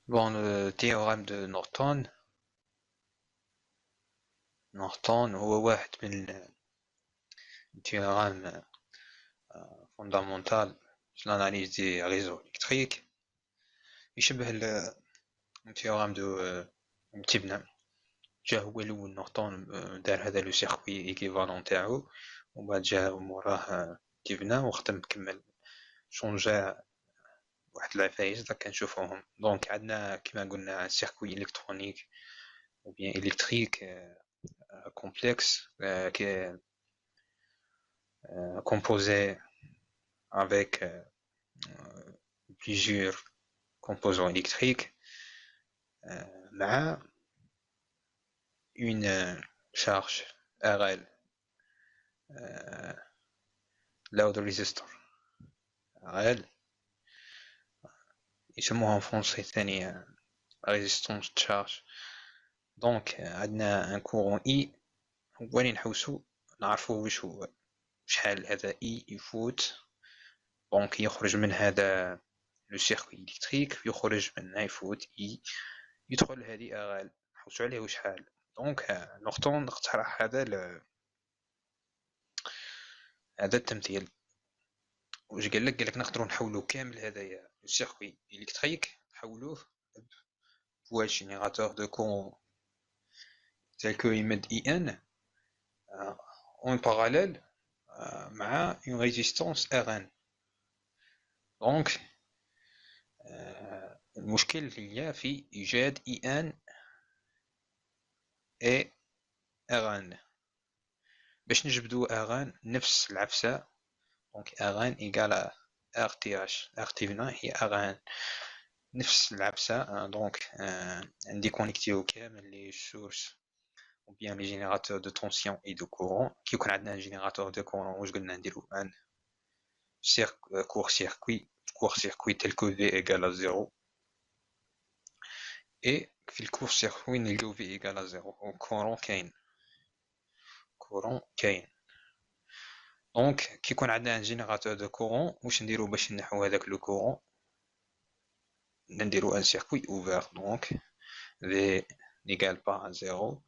Bon, le théorème de Norton هو واحد من التيورام فوندامونتال في l'analyse des réseaux électriques. يشبه التيورام دو تبنى. جا هو الأول نورتون دار هذا لو سيركوي ايكيفالون تاعو، ومن بعد جا موراه تبنى وخدم كمل شونجا واحد العفايس داك كنشوفوهم. دونك عندنا كيما قلنا سيركوي الكترونيك ou bien électrique complexe qui est composé avec plusieurs composants électriques مع une charge RL load resistor RL يسموها en français ثاني résistance de charge. دونك عندنا ان كورون اي هو اللي نحوسو نعرفو واش هو شحال هذا اي يفوت. دونك يخرج من هذا لو سيركوي الكتريك، يخرج منه يفوت اي يدخل هذه ارال نحوسو عليه وشحال. دونك نورتون اقترح هذا التمثيل. واش قالك نقدروا نحولوا كامل هذايا السيركوي الكتريك نحولوه بواحد جينيراتور دو كورون tel que يمد اي ان en parallèle مع une résistance Rn. دونك المشكل اللي هي في ايجاد اي ان اي Rn. باش نجبدو Rn نفس العفسه. دونك Rn égale RTH RT9 هي Rn نفس العفسه. دونك نديكونيكتيو كامل لي سورس ou bien les générateurs de tension et de courant. كي يكون عندنا un générateur de courant واش قلنا نديرو un court-circuit tel que V égale à 0 et في الcourt-circuit نلقاو V égale à 0 courant كاين. دونك كي يكون عندنا un générateur de courant واش نديرو باش نحو هذاك le courant؟ نديرو un circuit ouvert. donc V n'égale pas à 0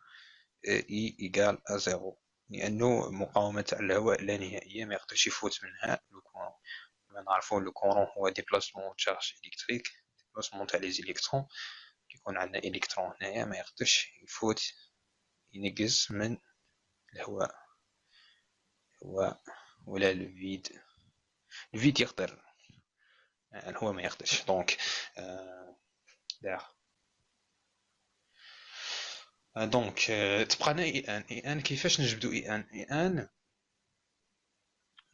et I égale à 0 لأنه مقاومة تاع الهواء لا نهائية ما يقدرش يفوت منها لو كورون. كما نعرفو لو كورون هو ديبلاسمون تشارج إلكتريك، ديبلاسمون تاع لي زيليكترون. كي يكون عندنا إلكترون هنايا ما يقدرش يفوت ينقز من الهواء ولا الفيد يقدر، الهواء ما يقدرش. دونك دونك تبقانا اي ان كيفاش نجبدو اي ان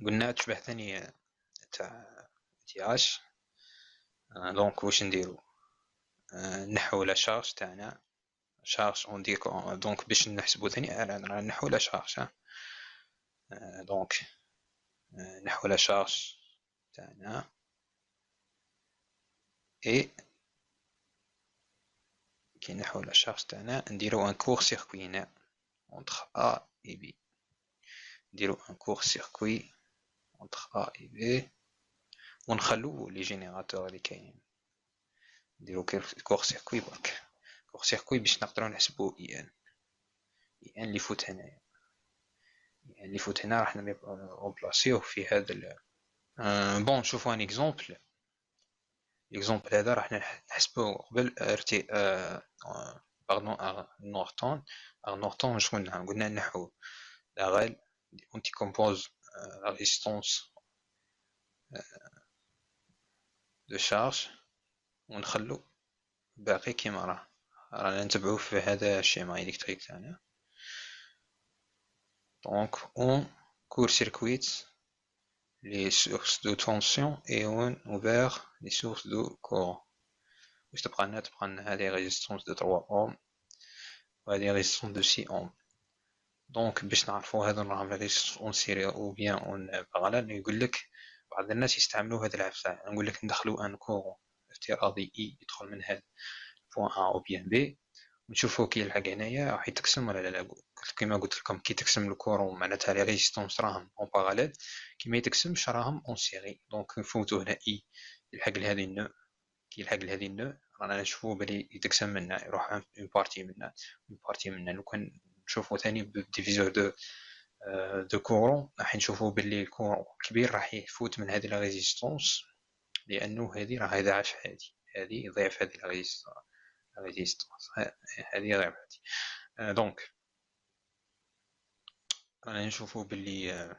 قلنا تشبه ثاني تاع تياش. دونك واش نديرو؟ نحو لا شارج تاعنا شارج اون ديك. دونك باش نحسبو ثاني نحو لا شارج. دونك نحو لا شارج تاعنا اي كي نحو لا شارج تاعنا نديرو ان كور سيركوي هنا entre A et B. نديرو ان كور سيركوي entre A et B ونخلو لي جينيراتور اللي كاينين. نديرو كور سيركوي برك كور سيركوي باش نقدرو نحسبو اي ان اللي يفوت هنايا. اللي يفوت هنا راح نبلاصيوه في هذا بون. نشوفو ان اكزومبل. الاكزومبل هذا راح نحسبو قبل ارتي باردون نورتون شكون قلنا نحو لاغال اون تي كومبوز لا ريزيستونس دو شارج ونخلو باقي كيما رانا نتبعو في هذا الشيما الكتريك تاعنا. دونك on court-circuite les sources de tension et on ouvert les sources de courant. واش تبقى لنا هذه ريزيستونس دو 3 اوم وهذه ريزيستونس دو 6 اوم. دونك باش نعرفو هذا راهم ريزيستونس اون سيري او بيان اون باراليل. يقولك بعض الناس يستعملوا هذا العفسه. نقولك ندخلو ان كورون افتراضي اي يدخل من هذا بوان ا او بيان بي ونشوفو كي يلحق هنايا راح يتقسم ولا لا. كيما قلت لكم كي تقسم الكورون معناتها لي ريزيستونس راهم اون باراليل، كي ما يتقسمش راهم اون سيري. دونك نفوتو هنا اي يلحق لهذه النو، كي يلحق لهذه النو رانا نشوفو بلي يتقسم منا يروح اون بارتي منا. لو كان نشوفو ثاني بالديفيزور دو كورون راح نشوفو بلي الكورون كبير راح يفوت من هذه لا ريزيستونس، لانه هذه راه ضعف هذه ضعف هذه لا ريزيستونس، هذه ضعف هذه. دونك رانا نشوفو بلي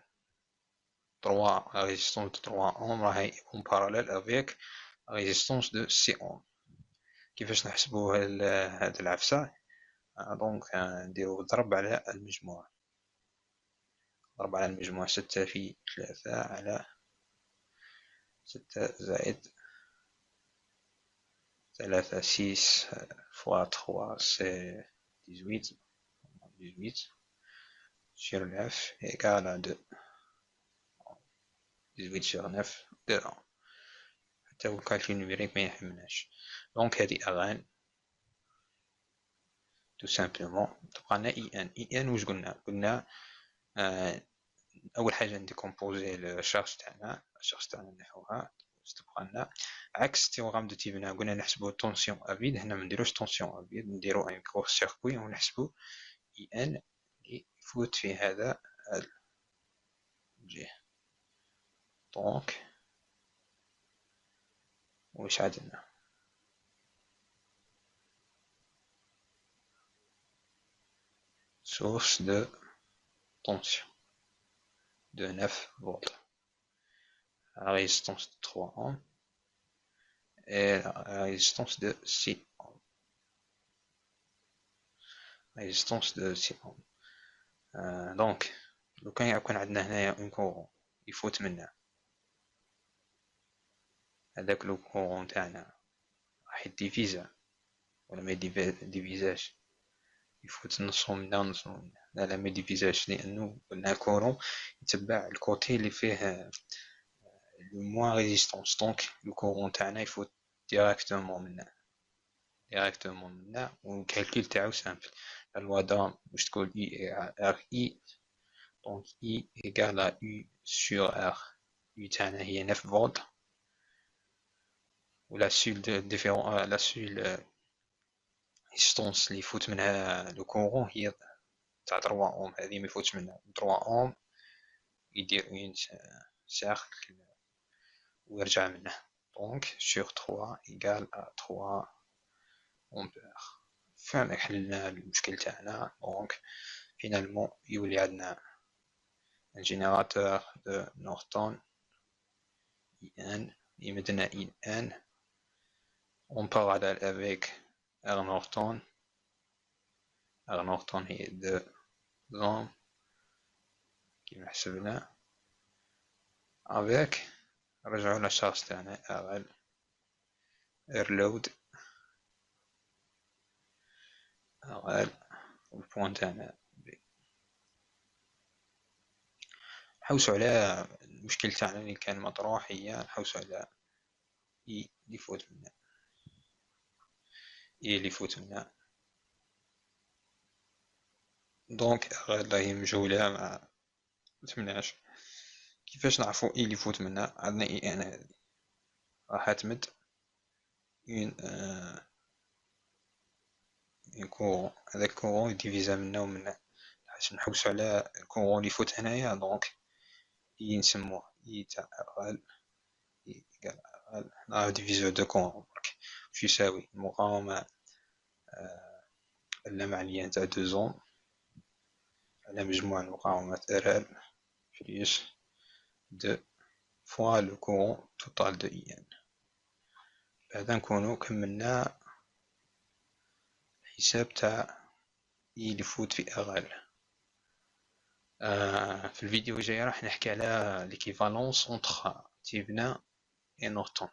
3 la résistance de 3 ohms راهي en parallèle avec la résistance de 6 ohms. كيفاش نحسبو هاد العفسة؟ دونك نديرو ضرب على المجموع، ضرب على المجموع 6 في 3 على 6 زائد 3 6 fois 3 c'est 18 sur 9 égale à 2. 18 sur 9 2 حتى هو الكالكول نيميريك ما يحملناش. دونك هذه اغان تو سامبلومون. تبقى لنا اي ان واش قلنا اول حاجه نديكومبوزي الشارج تاعنا نحوها تبقى لنا عكس تيوغرام دو تيفنا. قلنا نحسبو طونسيون افيد، هنا ما نديروش طونسيون افيد، نديرو ان كور سيركوي ونحسبو اي ان اللي يفوت في هذا الجهه. دونك واش عندنا؟ source de tension de 9 volts, la résistance de 3 ohms et la résistance de 6 ohms. Résistance de 6 ohms. دونك لو كان يكون عندنا هنايا اون كورون يفوت منها، هذاك لو كورون تاعنا راح يديفيزا ولا ما يديفيزاش، يفوت نصو منا ونصو منا. لا ما يديفيزاش، لانه قلنا كورون يتبع الكوتي اللي فيه لو موان ريزيستونس. دونك لو كورون تاعنا يفوت ديراكتومون منا والكالكول تاعو سامبل. لا لوا دام واش تقول اي ار اي، دونك اي ايكال ا يو سور ار. يو تاعنا هي 9 فولت، ولا سول ديفيرون لا سول ريزيستونس اللي يفوت منها لو كورون هي تاع 3 اوم، هذه ما يفوتش منها 3 اوم، يدير اون سيركل ويرجع منه. دونك سور 3 ايكال ا 3 امبير. فعلا حلنا المشكل تاعنا. دونك فينالمون يولي عندنا un générateur de Norton IN يمدنا IN en parallèle avec R Norton. R Norton هي 2 ohms كيما حسبنا avec رجعوا لنا الشارج تاعنا RL R load RL والبوان تاعنا B. نحوسو على المشكل تاعنا اللي كان مطروح، هي نحوسو على اي اللي يفوت منا دونك غادا هي مجهولة ما فهمناش. كيفاش نعرفو اي اللي يفوت منا؟ عندنا اي ان هذه راح تمد اون كورون، هذاك الكورون يديفيزا منا ومنا باش نحوسو على الكورون اللي يفوت هنايا. دونك اي نسموه اي تاع ال ايكال ال نعرف ديفيزور دو كورون برك واش يساوي المقاومة اللامعنية تاع 2 اوم على مجموع المقاومات RL plus 2 fois le courant total de IN. بعدا نكونو كملنا الحساب تاع إي اللي يفوت في RL. في الفيديو الجاي راح نحكي على l'équivalence entre تيفنا et Norton.